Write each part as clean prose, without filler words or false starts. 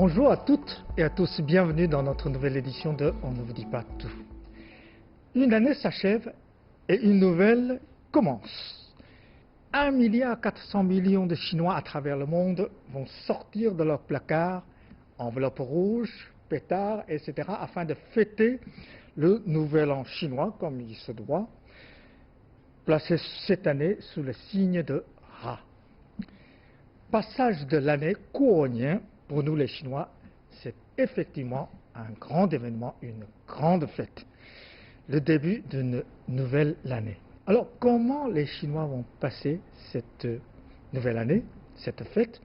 Bonjour à toutes et à tous, bienvenue dans notre nouvelle édition de On ne vous dit pas tout. Une année s'achève et une nouvelle commence. 1,4 milliard de Chinois à travers le monde vont sortir de leur placard, enveloppe rouge, pétards, etc. afin de fêter le nouvel an chinois comme il se doit, placé cette année sous le signe de Ra. Passage de l'année couronien, pour nous les Chinois, c'est effectivement un grand événement, une grande fête, le début d'une nouvelle année. Alors comment les Chinois vont passer cette nouvelle année, cette fête?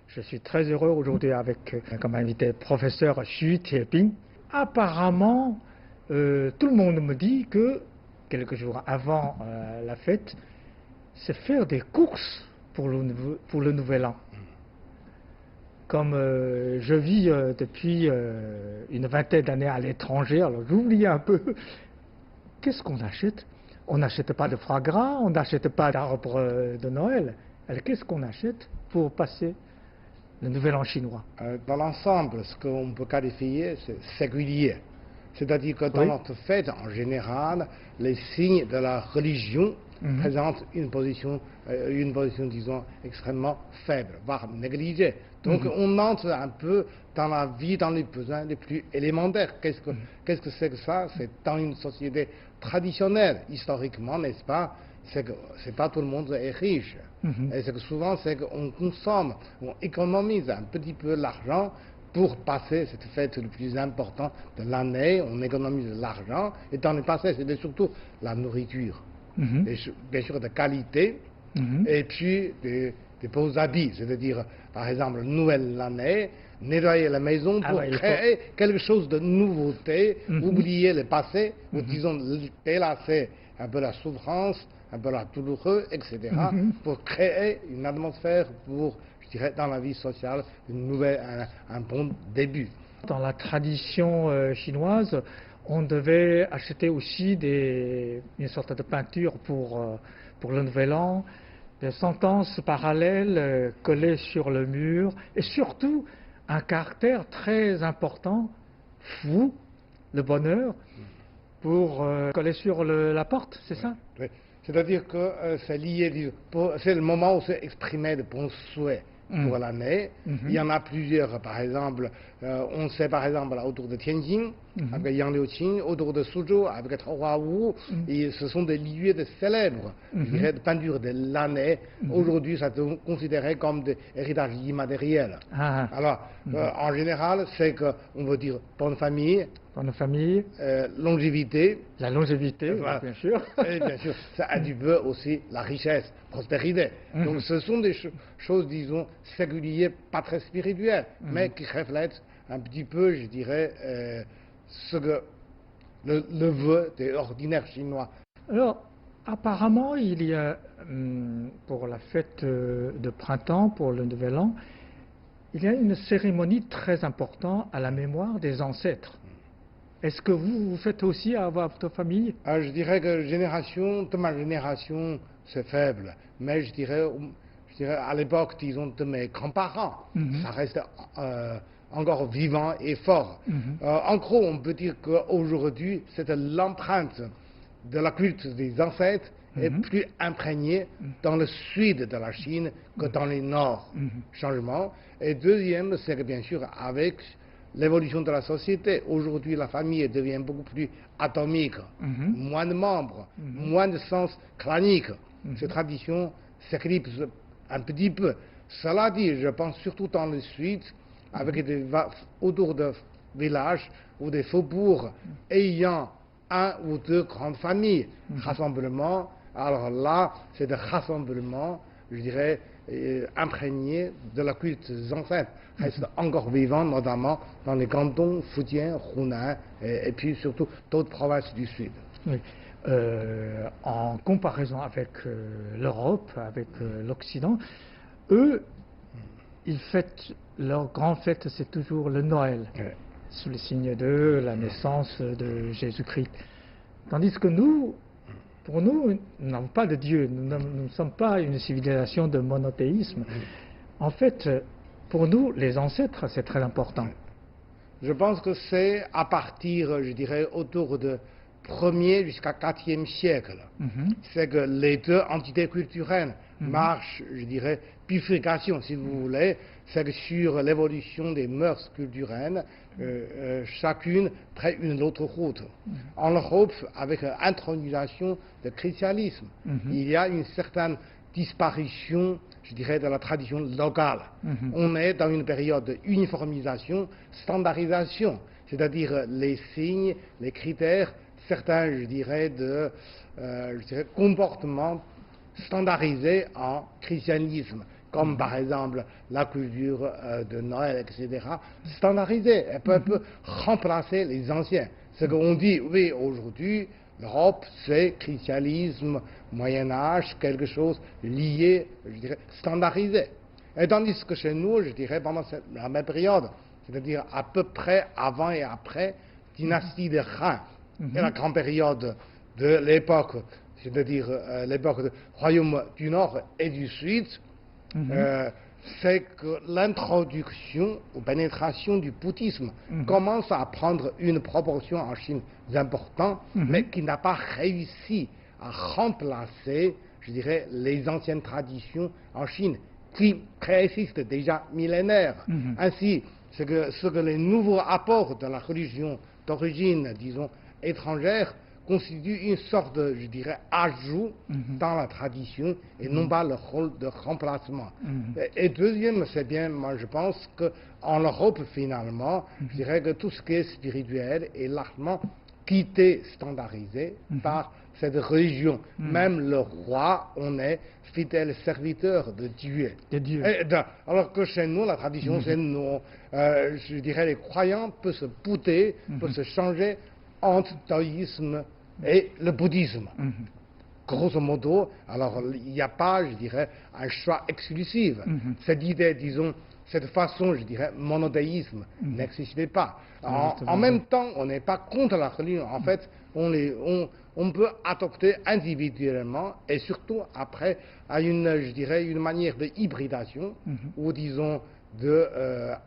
Je suis très heureux aujourd'hui avec comme invité professeur Xu Tieping. Apparemment, tout le monde me dit que quelques jours avant la fête, c'est faire des courses pour le nouvel an. Comme je vis depuis une vingtaine d'années à l'étranger, alors j'oublie un peu, qu'est-ce qu'on achète? On n'achète pas de foie gras, on n'achète pas d'arbre de Noël. Alors qu'est-ce qu'on achète pour passer le nouvel an chinois? Dans l'ensemble, ce qu'on peut qualifier, c'est singulier. C'est-à-dire que dans notre fête, en général, les signes de la religion présentent une position, disons, extrêmement faible, voire négligée. Donc on entre un peu dans la vie, dans les besoins les plus élémentaires. Qu'est-ce que c'est que ça? C'est dans une société traditionnelle, historiquement, n'est-ce pas? C'est que c'est pas tout le monde est riche. Et c'est que souvent, c'est qu'on consomme, on économise un petit peu l'argent pour passer cette fête le plus important de l'année. On économise de l'argent. Et dans le passé, c'était surtout la nourriture. Et bien sûr de qualité. Et puis des beaux habits. C'est-à-dire, par exemple, nouvelle année, nettoyer la maison pour créer quelque chose de nouveauté, oublier le passé, ou disons délasser un peu la souffrance, un peu la douloureuse, etc., pour créer une atmosphère pour, je dirais, dans la vie sociale, un bon début. Dans la tradition chinoise, on devait acheter aussi une sorte de peinture pour le nouvel an, des sentences parallèles collées sur le mur, et surtout un caractère très important, fou, le bonheur, pour coller sur la porte, c'est ça? Oui. C'est-à-dire que c'est lié, c'est le moment où c'est exprimé de bons souhaits pour l'année. Il y en a plusieurs, par exemple, on sait par exemple autour de Tianjin, avec Yang Liuqing, autour de Suzhou, avec Tao Huawu, et ce sont des lieux de célèbres, je dirais, de peinture de l'année. Aujourd'hui, ça est considéré comme des héritages immatériels. Alors, en général, c'est qu'on veut dire bonne famille. Bonne famille. Longévité. La longévité, voilà. Bien sûr. Et bien sûr, ça indique aussi la richesse, prospérité. Donc ce sont des choses, disons, singulières, pas très spirituelles, mais qui reflètent un petit peu, je dirais, ce que le vœu des ordinaires Chinois. Alors, apparemment, il y a, pour la fête de printemps, pour le Nouvel An, il y a une cérémonie très importante à la mémoire des ancêtres. Est-ce que vous faites aussi à votre famille? Je dirais que de ma génération, c'est faible. Mais je dirais à l'époque, disons, de mes grands-parents, ça reste encore vivant et fort. En gros, on peut dire qu'aujourd'hui, c'est l'empreinte de la culte des ancêtres est plus imprégnée dans le sud de la Chine que dans le nord. Changement. Et deuxième, c'est que bien sûr, avec l'évolution de la société, aujourd'hui la famille devient beaucoup plus atomique, moins de membres, moins de sens clanique. Ces traditions s'éclipsent un petit peu. Cela dit, je pense surtout dans le sud, avec autour de villages ou des faubourgs ayant un ou deux grandes familles, rassemblements. Alors là, c'est des rassemblements, je dirais, imprégné de la culte des ancêtres, reste encore vivant, notamment dans les cantons Fujian, Hunan et puis surtout d'autres provinces du Sud. Oui. En comparaison avec l'Europe, avec l'Occident, eux, ils fêtent, leur grande fête, c'est toujours le Noël, sous le signe de la naissance de Jésus-Christ. Tandis que nous, pour nous, nous n'avons pas de Dieu, nous ne sommes pas une civilisation de monothéisme. En fait, Pour nous, les ancêtres, c'est très important. Je pense que c'est à partir, je dirais, autour de 1er jusqu'à 4e siècle. C'est que les deux entités culturelles marchent, je dirais, bifurcation, si vous voulez. C'est que sur l'évolution des mœurs culturelles, chacune prend une autre route. En Europe, avec l'intronisation du christianisme, il y a une certaine disparition, je dirais, de la tradition locale. On est dans une période d'uniformisation, standardisation, c'est-à-dire les signes, les critères, certains, je dirais, comportements standardisés en christianisme, comme par exemple la culture de Noël, etc., standardisée. Elle peut remplacer les anciens. Ce qu'on dit, oui, aujourd'hui, l'Europe, c'est christianisme, Moyen-Âge, quelque chose lié, je dirais, standardisé. Et tandis que chez nous, je dirais, pendant la même période, c'est-à-dire à peu près avant et après, dynastie des Rhin, et la grande période de l'époque, c'est-à-dire l'époque du Royaume du Nord et du Sud, c'est que l'introduction ou pénétration du bouddhisme commence à prendre une proportion en Chine importante, mais qui n'a pas réussi à remplacer, je dirais, les anciennes traditions en Chine, qui préexistent déjà millénaires. Ainsi, ce que les nouveaux apports de la religion d'origine, disons, étrangère, constitue une sorte de, je dirais, ajout dans la tradition et non pas le rôle de remplacement. Et deuxième, c'est bien, moi je pense qu'en Europe, finalement, je dirais que tout ce qui est spirituel est largement quitté, standardisé par cette religion. Même le roi, on est fidèle serviteur de Dieu. Alors que chez nous, la tradition, c'est nous, je dirais, les croyants peuvent se bouder, peuvent se changer entre le taoïsme et le bouddhisme. Grosso modo, alors il n'y a pas, je dirais, un choix exclusif. Cette idée, disons, cette façon, je dirais, monothéisme n'existait pas. En même temps, on n'est pas contre la religion. En fait, on peut adopter individuellement et surtout après à une, je dirais, une manière de hybridation ou disons de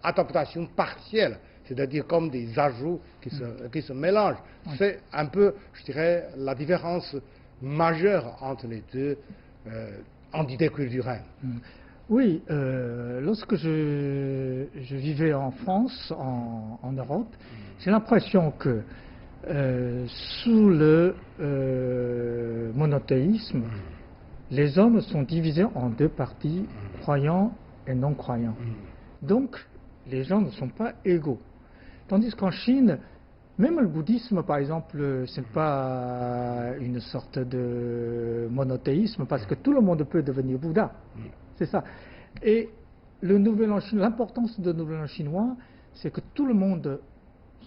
adaptation partielle, c'est-à-dire comme des ajouts qui se mélangent. C'est un peu, je dirais, la différence majeure entre les deux entités culturelles. Oui, lorsque je vivais en France, en Europe, j'ai l'impression que sous le monothéisme, les hommes sont divisés en deux parties, croyants et non-croyants. Donc, les gens ne sont pas égaux. Tandis qu'en Chine, même le bouddhisme, par exemple, ce n'est pas une sorte de monothéisme, parce que tout le monde peut devenir Bouddha. C'est ça. Et le Nouvel An chinois, l'importance du Nouvel An chinois, c'est que tout le monde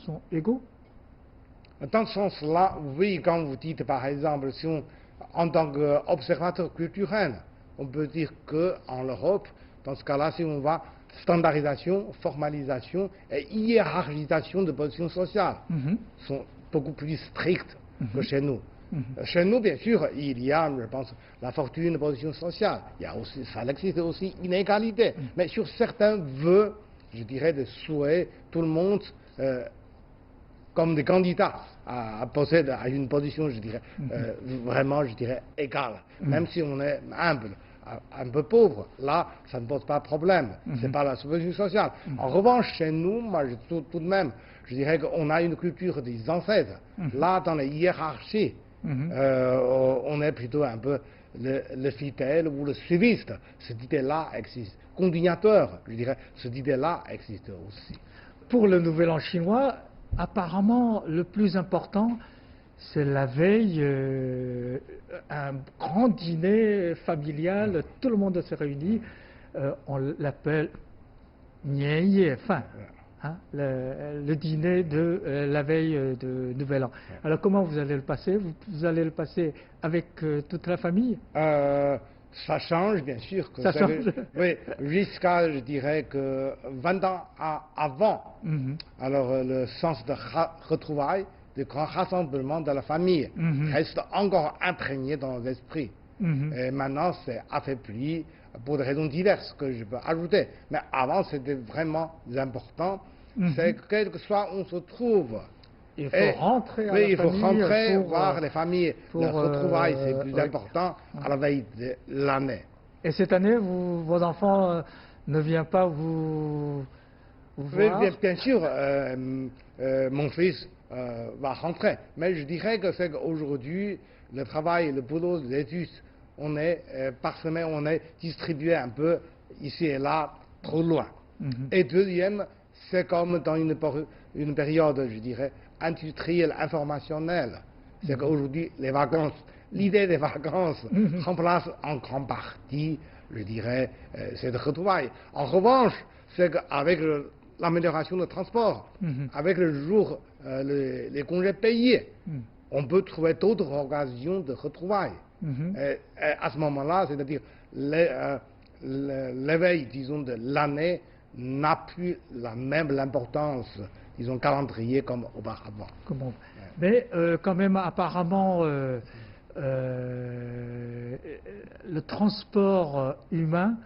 sont égaux. Dans ce sens-là, oui, quand vous dites, par exemple, si en tant qu'observateur culturel, on peut dire qu'en Europe, dans ce cas-là, si on va standardisation, formalisation et hiérarchisation de positions sociales sont beaucoup plus strictes que chez nous. Chez nous, bien sûr, il y a, je pense, la fortune de position sociale. Il y a aussi, ça existe aussi inégalité. Mais sur certains vœux, je dirais, de souhait, tout le monde, comme des candidats à posséder à une position, je dirais, vraiment, je dirais, égale. Même si on est humble, un peu pauvre, là, ça ne pose pas de problème. C'est pas la position sociale. En revanche, chez nous, moi, tout de même, je dirais qu'on a une culture des ancêtres. Là, dans les hiérarchies, on est plutôt un peu le fidèle ou le suiviste. Cette idée-là existe. Continuateur, je dirais, cette idée-là existe aussi. Pour le Nouvel An chinois, apparemment, le plus important, c'est la veille, un grand dîner familial, tout le monde se réunit, on l'appelle Nianye, enfin, hein, le dîner de la veille de Nouvel An. Alors comment vous allez le passer? Vous allez le passer avec toute la famille? Ça change, bien sûr. Ça change. Oui, jusqu'à, je dirais, que 20 ans avant, alors le sens de retrouvailles, de grand rassemblement de la famille, reste encore imprégné dans l'esprit. Et maintenant, c'est affaibli pour des raisons diverses que je peux ajouter. Mais avant, c'était vraiment important. C'est que quel que soit où on se trouve, il faut rentrer à oui, la il faut famille rentrer, pour, voir les familles. Le retrouvailles, c'est plus oui. important à la veille de l'année. Et cette année, vos enfants ne viennent pas vous Oui, voir? bien sûr, mon fils va rentrer. Mais je dirais que c'est qu'aujourd'hui, le travail, le boulot, les études, on est, par semaine, on est distribué un peu ici et là, trop loin. Et deuxième, c'est comme dans une période, je dirais, industrielle, informationnelle. C'est qu'aujourd'hui, les vacances, l'idée des vacances remplace en grande partie, je dirais, cette retrouvaille. En revanche, c'est qu'avec l'amélioration du transport, avec le jour, les congés payés, on peut trouver d'autres occasions de retrouvailles. Et à ce moment-là, c'est-à-dire l'éveil, disons, de l'année n'a plus la même importance, disons, calendrier comme auparavant. Mais quand même, apparemment, le transport humain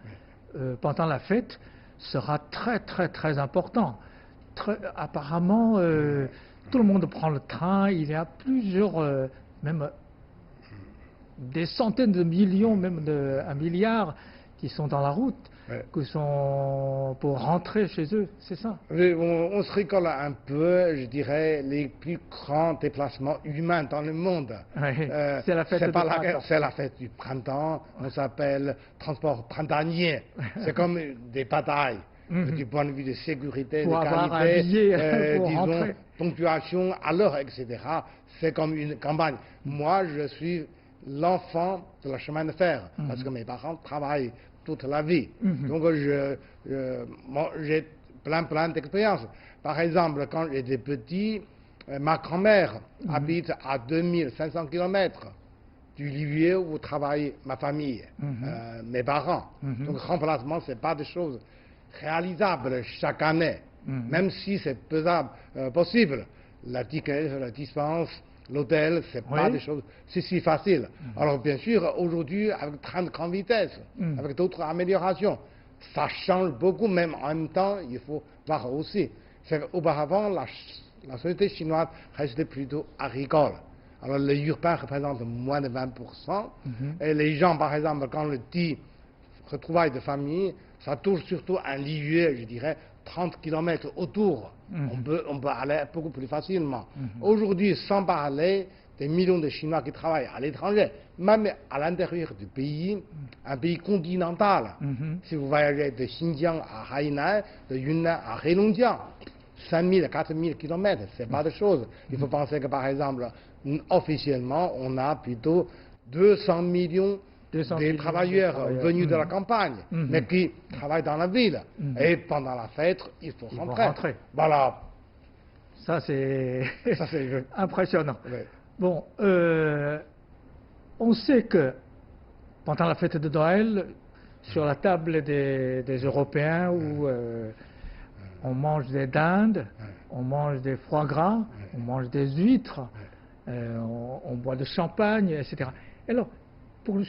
pendant la fête sera très très très important. Apparemment, tout le monde prend le train, il y a plusieurs, même des centaines de millions, même un milliard qui sont dans la route, qui sont pour rentrer chez eux, c'est ça? Oui, on se rigole un peu, je dirais, les plus grands déplacements humains dans le monde. Oui, c'est la fête du printemps. C'est la fête du printemps, on s'appelle transport printanier. C'est comme des batailles. Du point de vue de sécurité, pour de qualité, pour disons, rentrer. ponctuation à l'heure, etc. C'est comme une campagne. Moi, je suis l'enfant de la chemin de fer, parce que mes parents travaillent toute la vie. Donc, j'ai plein d'expériences. Par exemple, quand j'étais petit, ma grand-mère habite à 2500 km du lieu où travaille ma famille, mes parents. Donc, remplacement, ce n'est pas des choses réalisables chaque année, même si c'est possible. La ticket, la dispense, l'hôtel, c'est pas des choses si facile. Alors bien sûr, aujourd'hui, avec train de grande vitesse, avec d'autres améliorations, ça change beaucoup, même en même temps, il faut voir aussi. Auparavant, la société chinoise restait plutôt agricole. Alors les urbains représentent moins de 20%, et les gens, par exemple, quand on dit retrouvailles de famille, ça touche surtout un lieu, je dirais, 30 km autour. On peut aller beaucoup plus facilement. Aujourd'hui, sans parler des millions de Chinois qui travaillent à l'étranger, même à l'intérieur du pays, un pays continental. Si vous voyagez de Xinjiang à Hainan, de Yunnan à Heilongjiang, 5000, 4000 km, c'est pas de choses. Il faut penser que, par exemple, officiellement, on a plutôt 200 millions des travailleurs venus de la campagne, mais qui travaillent dans la ville. Et pendant la fête, il faut rentrer. Voilà. Ça, c'est impressionnant. Oui. Bon, on sait que pendant la fête de Noël, sur la table des Européens, où on mange des dindes, on mange des foie gras, on mange des huîtres, on boit du champagne, etc. Alors,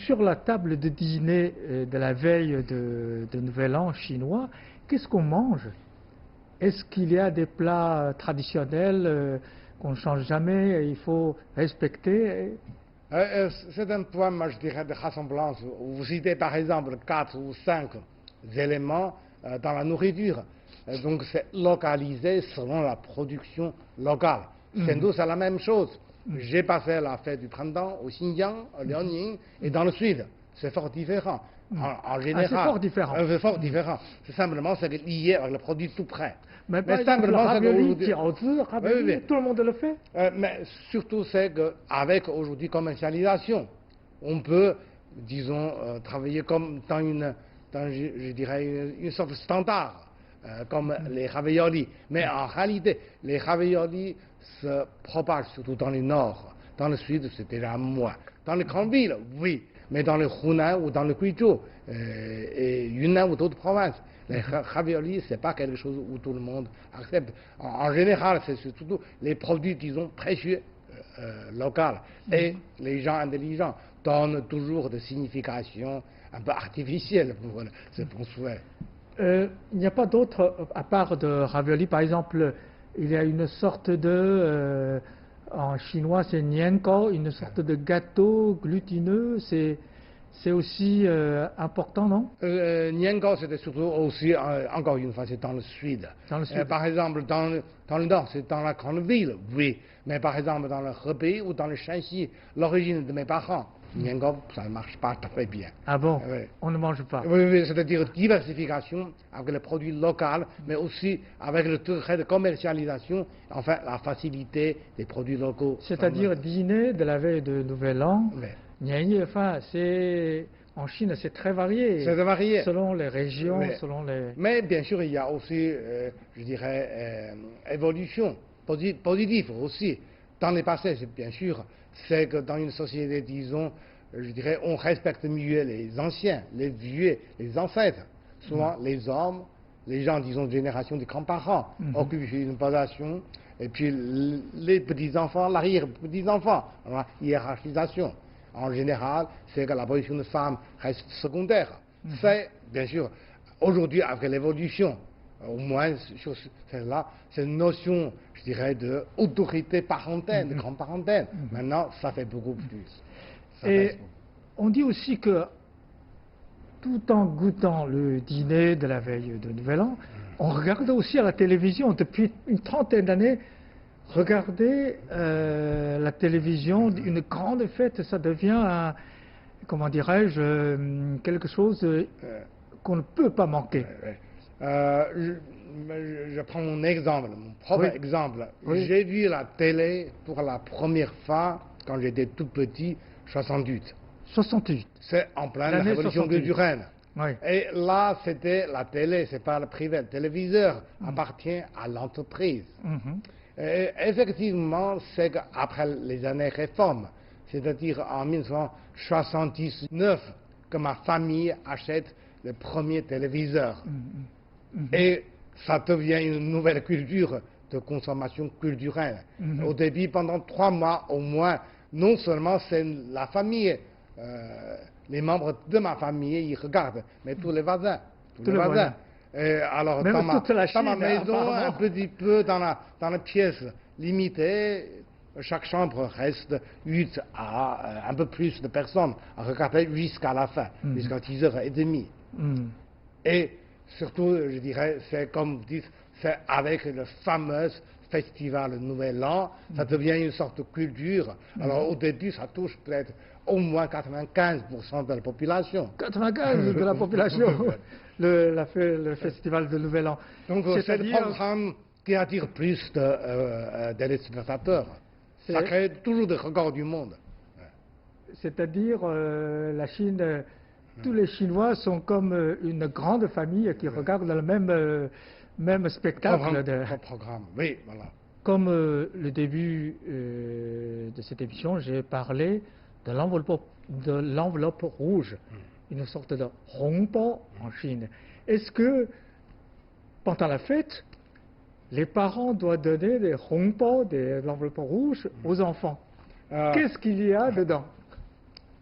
sur la table de dîner de la veille de Nouvel An chinois, qu'est-ce qu'on mange? Est-ce qu'il y a des plats traditionnels qu'on ne change jamais, il faut respecter? C'est un point, moi, je dirais, de rassemblance. Vous citez par exemple 4 ou 5 éléments dans la nourriture. Donc c'est localisé selon la production locale. C'est nous, c'est la même chose. J'ai passé la fête du printemps au Xinjiang, au Liaoning, et dans le sud. C'est fort différent. En général. C'est fort différent. C'est fort différent. C'est simplement lié avec le produit tout près. Mais simplement, le ravioli, tout le monde le fait. Mais surtout, c'est qu'avec aujourd'hui commercialisation, on peut, disons, travailler comme je dirais, une sorte de standard. Comme les raviolis. Mais en réalité, les raviolis se propagent surtout dans le nord. Dans le sud, c'est déjà moins. Dans les grandes villes, oui. Mais dans le Hunan ou dans le Guizhou, et Yunnan ou d'autres provinces, les raviolis, ce n'est pas quelque chose où tout le monde accepte. En général, c'est surtout les produits, disons, précieux locaux. Et les gens intelligents donnent toujours des significations un peu artificielle pour ce bon souhait. Il n'y a pas d'autre, à part de ravioli, par exemple, il y a une sorte de, en chinois c'est nian gao, une sorte de gâteau glutineux, c'est aussi important, non? Nian Gao, c'était surtout aussi, encore une fois, c'est dans le sud. Dans le sud. Par exemple, dans le nord, c'est dans la grande ville, oui. Mais par exemple, dans le Hebei ou dans le Shanxi, l'origine de mes parents, Nian Gao, ça ne marche pas très bien. Ah bon? Oui. On ne mange pas. Oui, oui, c'est-à-dire diversification avec les produits locaux, mais aussi avec le degré de commercialisation, enfin la facilité des produits locaux. C'est-à-dire dîner de la veille de Nouvel An, Oui. Nian Ye, enfin, en Chine, c'est très varié. C'est varié. Selon les régions, Oui. selon les... Mais bien sûr, il y a aussi, je dirais, évolution positive aussi. Dans le passé, bien sûr, c'est que dans une société, disons, je dirais, on respecte mieux les anciens, les vieux, les ancêtres. Souvent, les hommes, les gens, disons, de génération des grands-parents, occupent une position, et puis les petits-enfants, l'arrière-petits-enfants, hiérarchisation. En général, c'est que la position de femme reste secondaire. C'est, bien sûr, aujourd'hui, avec l'évolution, au moins sur celle-là, c'est une notion, je dirais, d'autorité parentale, de grand-parentale. Maintenant, ça fait beaucoup plus. Et on dit aussi que tout en goûtant le dîner de la veille de Nouvel An, on regarde aussi à la télévision. Depuis une trentaine d'années, regarder la télévision, une grande fête, ça devient, comment dirais-je, quelque chose qu'on ne peut pas manquer. Je prends mon exemple, mon propre exemple. Oui. J'ai vu la télé pour la première fois quand j'étais tout petit, 68. 68. C'est en pleine L'année révolution 68. culturelle. Oui. Et là, c'était la télé, c'est pas le privé. Le téléviseur appartient à l'entreprise. Et effectivement, c'est qu'après les années réformes, c'est-à-dire en 1979, que ma famille achète le premier téléviseur. Et ça devient une nouvelle culture de consommation culturelle. Au début, pendant 3 mois au moins, non seulement c'est la famille, les membres de ma famille, ils regardent, mais tous les voisins. Tous les voisins. Et alors, même dans ma Chine, maison, un petit peu dans la pièce limitée, chaque chambre reste 8 à un peu plus de personnes à regarder jusqu'à la fin, jusqu'à 10h30. Et surtout, je dirais, c'est comme vous dites, c'est avec le fameux festival Nouvel An, ça devient une sorte de culture. Alors au début, ça touche peut-être au moins 95% de la population. 95% de la population, le festival de Nouvel An. Donc c'est le programme qui attire plus de téléspectateurs. Ça crée toujours des records du monde. C'est-à-dire, la Chine, tous les Chinois sont comme une grande famille qui regarde le même spectacle. Programme, oui, voilà. Comme le début de cette émission, j'ai parlé de l'enveloppe rouge, une sorte de hongbao en Chine. Est-ce que, pendant la fête, les parents doivent donner des hongbao, de l'enveloppe rouge, aux enfants? Qu'est-ce qu'il y a dedans?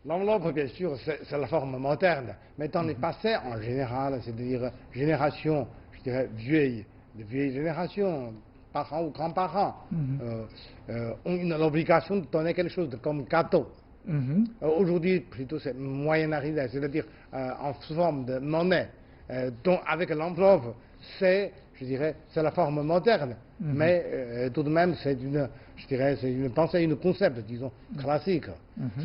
L'enveloppe, bien sûr, c'est la forme moderne. Mais dans les passés, en général, c'est-à-dire génération, je dirais, de vieilles générations, parents ou grands-parents, ont l'obligation de donner quelque chose comme gâteau. Aujourd'hui, plutôt, c'est moyen-âge, c'est-à-dire en forme de monnaie. Donc, avec l'enveloppe, c'est, je dirais, c'est la forme moderne. Mais tout de même, c'est une pensée, une concept, disons, classique.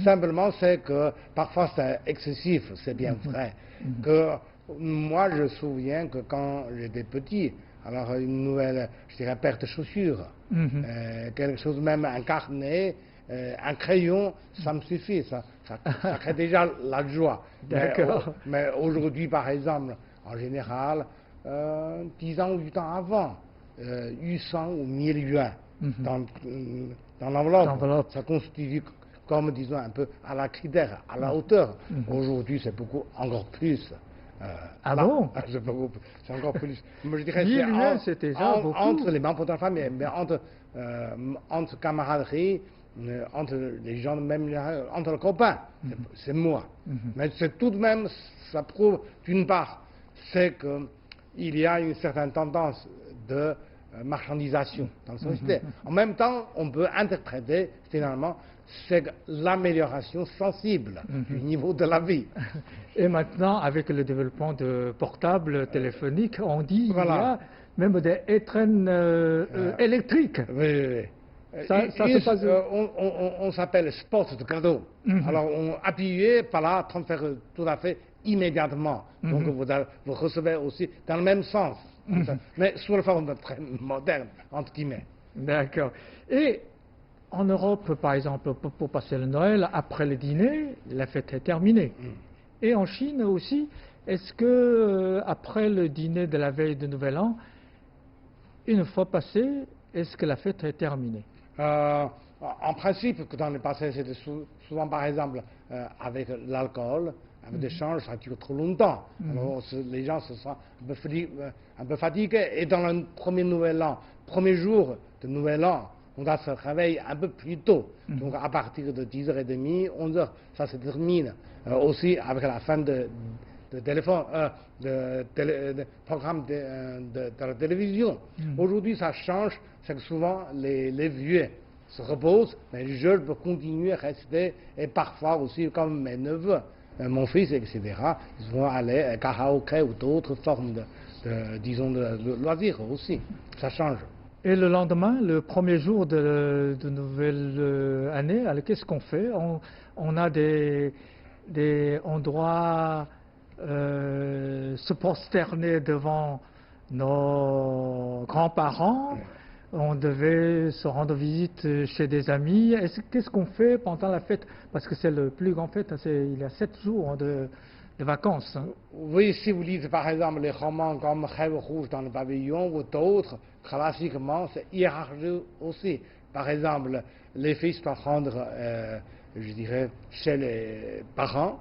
Simplement, c'est que parfois c'est excessif, c'est bien vrai. Que moi, je me souviens que quand j'étais petit, alors une nouvelle, je dirais, paire de chaussures, quelque chose même, un carnet, un crayon, ça me suffit, ça crée déjà la joie. D'accord. Mais aujourd'hui, par exemple, en général, 10 ans ou 8 ans avant, 800 ou 1000 yuan dans l'enveloppe, ça constitue comme, disons, un peu à la critère, à la hauteur. Aujourd'hui, c'est beaucoup, encore plus. Ah bon? C'est encore plus. Moi, je dirais, 1000 yuan, c'est déjà beaucoup. Entre les membres de la famille, mais entre camaraderie, entre les gens de même entre les copains, c'est moi. Mais c'est tout de même, ça prouve d'une part, c'est qu'il y a une certaine tendance de marchandisation dans la société. En même temps, on peut interpréter finalement c'est l'amélioration sensible du niveau de la vie. Et maintenant, avec le développement de portables téléphoniques, on dit qu'il y a même des étrennes électriques. Oui. Ça se passe... on s'appelle spot de cadeau. Alors, on appuyait par là, transfère tout à fait immédiatement. Donc, vous recevez aussi dans le même sens. Mais sous la forme très moderne, entre guillemets. D'accord. Et en Europe, par exemple, pour passer le Noël, après le dîner, la fête est terminée. Et en Chine aussi, est-ce que après le dîner de la veille de Nouvel An, une fois passé, est-ce que la fête est terminée? En principe, dans le passé, c'était souvent, par exemple, avec l'alcool, avec des changes, ça dure trop longtemps. Alors, les gens se sentent un peu fatigués. Et dans le premier Nouvel An, premier jour de Nouvel An, on doit se réveiller un peu plus tôt. Donc, à partir de 10h30, 11h, ça se termine. Aussi, avec la fin de programme de la télévision. Aujourd'hui, ça change, c'est que souvent, les vieux se reposent, mais les jeunes peuvent continuer à rester, et parfois aussi, comme mes neveux, mon fils, etc., ils vont aller à karaoké ou d'autres formes de loisirs aussi. Ça change. Et le lendemain, le premier jour de nouvelle année, alors qu'est-ce qu'on fait? On a on doit se prosterner devant nos grands-parents. On devait se rendre visite chez des amis. Qu'est-ce qu'on fait pendant la fête? Parce que c'est le plus grand fête, il y a 7 jours de vacances. Oui, si vous lisez par exemple les romans comme Rêve rouge dans le pavillon ou d'autres, classiquement, c'est hiérarchique aussi. Par exemple, les fils doivent rendre, je dirais, chez les parents,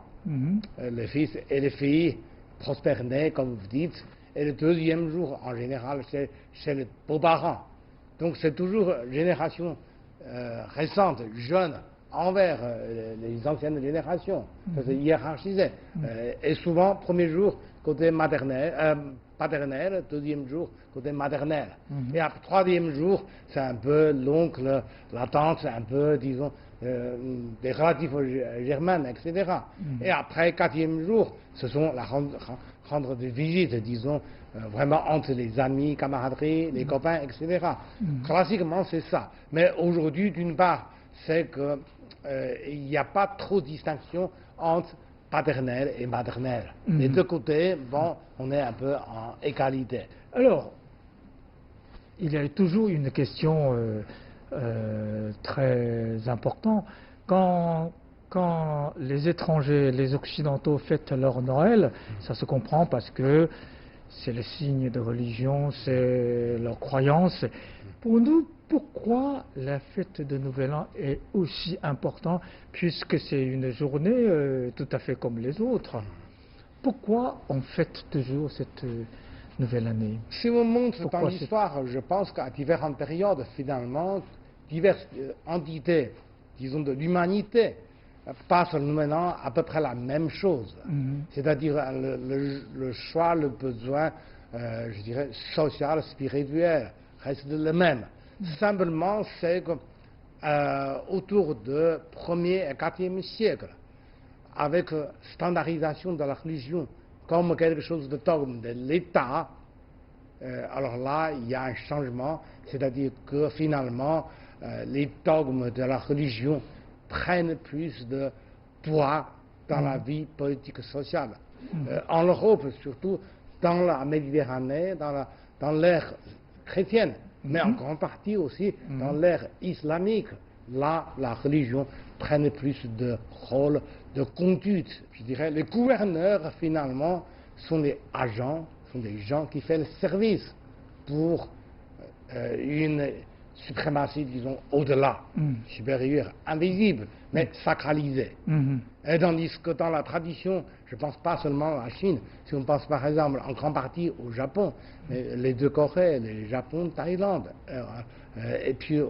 les fils et les filles prosterner, comme vous dites, et le deuxième jour, en général, chez les beaux-parents. Donc c'est toujours génération récente, jeune, envers les anciennes générations. Ça c'est hiérarchisé. Et souvent, premier jour, côté paternel, deuxième jour, côté maternel. Et après, troisième jour, c'est un peu l'oncle, la tante, c'est un peu, disons, des relatifs germains, etc. Et après, quatrième jour, ce sont la rendre des visites, disons, vraiment entre les amis, camaraderies, les copains, etc. Classiquement, c'est ça. Mais aujourd'hui, d'une part, c'est qu'il n'y a pas trop de distinction entre paternel et maternel. Les deux côtés, bon, on est un peu en égalité. Alors, il y a toujours une question très importante. Quand les étrangers, les occidentaux fêtent leur Noël, ça se comprend parce que c'est le signe de religion, c'est leur croyance. Pour nous, pourquoi la fête de Nouvel An est aussi importante, puisque c'est une journée tout à fait comme les autres? Pourquoi on fête toujours cette nouvelle année? Si on montre dans l'histoire, je pense qu'à différentes périodes, finalement, diverses entités, disons, de l'humanité, passent maintenant à peu près la même chose. C'est-à-dire le choix, le besoin, je dirais, social, spirituel, reste le même. Simplement, c'est autour du 1er et 4e siècle, avec standardisation de la religion comme quelque chose de dogme de l'État, alors là, il y a un changement, c'est-à-dire que finalement, les dogmes de la religion prennent plus de poids dans la vie politique sociale. En Europe, surtout dans la Méditerranée, dans l'ère chrétienne, mais en grande partie aussi dans l'ère islamique. Là, la religion prenne plus de rôle de conduite. Je dirais, les gouverneurs, finalement, sont des agents, sont des gens qui font le service pour une suprématie, disons, au-delà, supérieure, invisible, mais sacralisée. Et tandis que dans la tradition, je ne pense pas seulement à la Chine, si on pense par exemple en grande partie au Japon, les deux Corées, le Japon, Thaïlande, et puis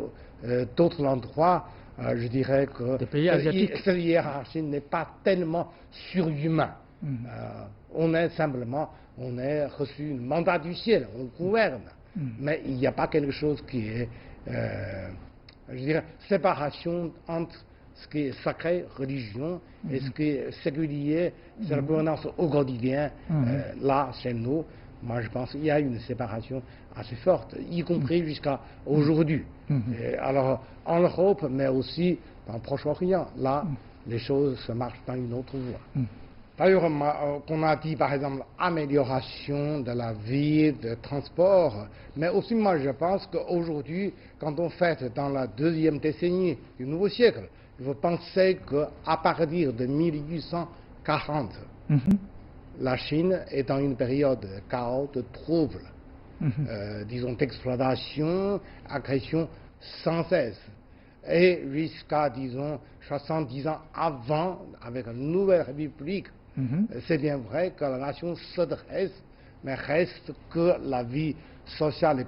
d'autres endroits, je dirais que des pays asiatiques. Cette hiérarchie n'est pas tellement surhumaine. On est simplement, on a reçu un mandat du ciel, on gouverne, mais il n'y a pas quelque chose qui est, je dirais, séparation entre ce qui est sacré, religion, et ce qui est séculier, c'est la gouvernance au quotidien. Là, chez nous, moi je pense qu'il y a une séparation assez forte, y compris jusqu'à aujourd'hui. Alors, en Europe, mais aussi dans le Proche-Orient, là, les choses se marchent dans une autre voie. D'ailleurs, qu'on a dit par exemple amélioration de la vie, de transport, mais aussi moi je pense qu'aujourd'hui, quand on fête dans la deuxième décennie du nouveau siècle, il faut penser qu'à partir de 1840, la Chine est dans une période de chaos, de troubles, disons d'exploitation, agression sans cesse. Et jusqu'à, disons, 70 ans avant, avec une nouvelle république, c'est bien vrai que la nation se dresse, mais reste que la vie sociale et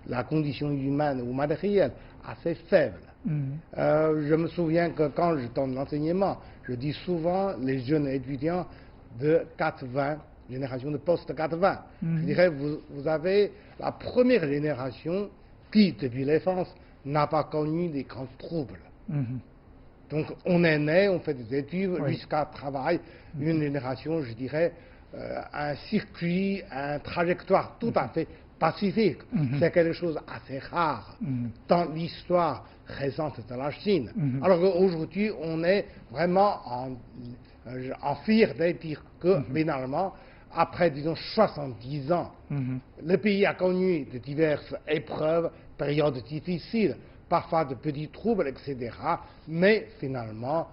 la condition humaine ou matérielle assez faible. Je me souviens que quand je donne l'enseignement, je dis souvent les jeunes étudiants de 80, génération de post-80. Je dirais, vous avez la première génération qui, depuis l'enfance, n'a pas connu des grands troubles. Donc on est né, on fait des études jusqu'à travail, une génération, je dirais, un circuit, une trajectoire tout à fait pacifique. C'est quelque chose d'assez rare dans l'histoire récente de la Chine. Alors qu'aujourd'hui, on est vraiment en fierté de dire que finalement, après, disons, 70 ans, le pays a connu de diverses épreuves, périodes difficiles, parfois de petits troubles, etc. Mais finalement,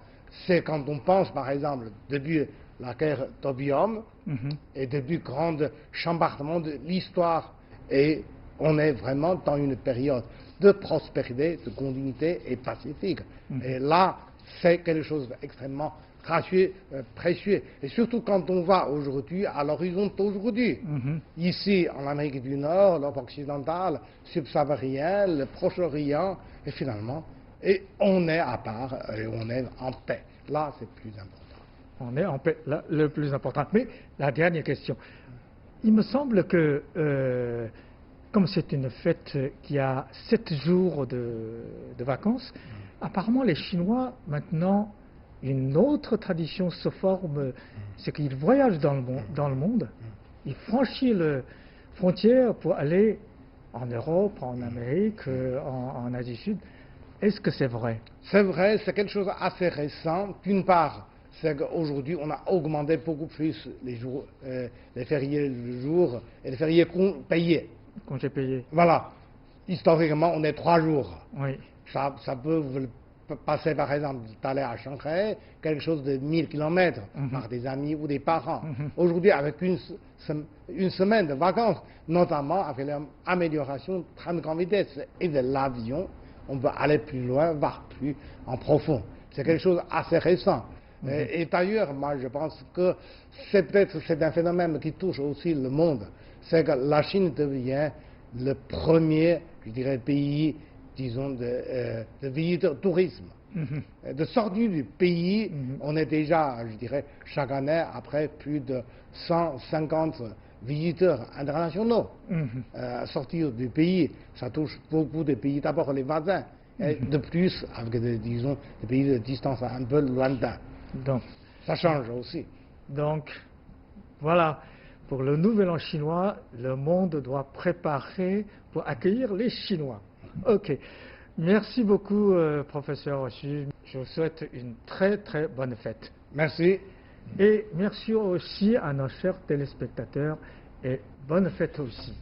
c'est quand on pense, par exemple, depuis la guerre d'opium et depuis grand chambardement de l'histoire, et on est vraiment dans une période de prospérité, de continuité et pacifique. Et là, c'est quelque chose d'extrêmement précieux. Et surtout quand on va aujourd'hui à l'horizon d'aujourd'hui. Ici, en Amérique du Nord, l'Europe occidentale, subsaharienne, le Proche-Orient, et finalement, et on est à part, et on est en paix. Là, c'est plus important. On est en paix, là, le plus important. Mais la dernière question. Il me semble que, comme c'est une fête qui a 7 jours de vacances, apparemment les Chinois, maintenant, une autre tradition se forme, c'est qu'ils voyagent dans le monde, ils franchissent les frontières pour aller en Europe, en Amérique, en Asie du Sud. Est-ce que c'est vrai? C'est vrai, c'est quelque chose d'assez récent. D'une part, c'est qu'aujourd'hui, on a augmenté beaucoup plus les jours, les fériés de jour et les fériés payés. Congés payés. Voilà. Historiquement, on est 3 jours. Oui. Ça peut vous passer, par exemple, d'aller à Shanghai, quelque chose de 1000 km par des amis ou des parents. Aujourd'hui, avec une semaine de vacances, notamment avec l'amélioration de très grande vitesse et de l'avion, on peut aller plus loin, voire plus en profond. C'est quelque chose d'assez récent. Et d'ailleurs, moi, je pense que c'est un phénomène qui touche aussi le monde. C'est que la Chine devient le premier, je dirais, pays, disons, de visiteurs tourisme. De sortie du pays, on est déjà, je dirais, chaque année, après plus de 150 visiteurs internationaux. Sortir du pays, ça touche beaucoup de pays, d'abord les voisins, et de plus, avec, disons, des pays de distance un peu lointain. Donc, ça change aussi. Donc, voilà, pour le Nouvel An chinois, le monde doit préparer pour accueillir les Chinois. Ok. Merci beaucoup, professeur Oshi. Je vous souhaite une très très bonne fête. Merci. Et merci aussi à nos chers téléspectateurs et bonne fête aussi.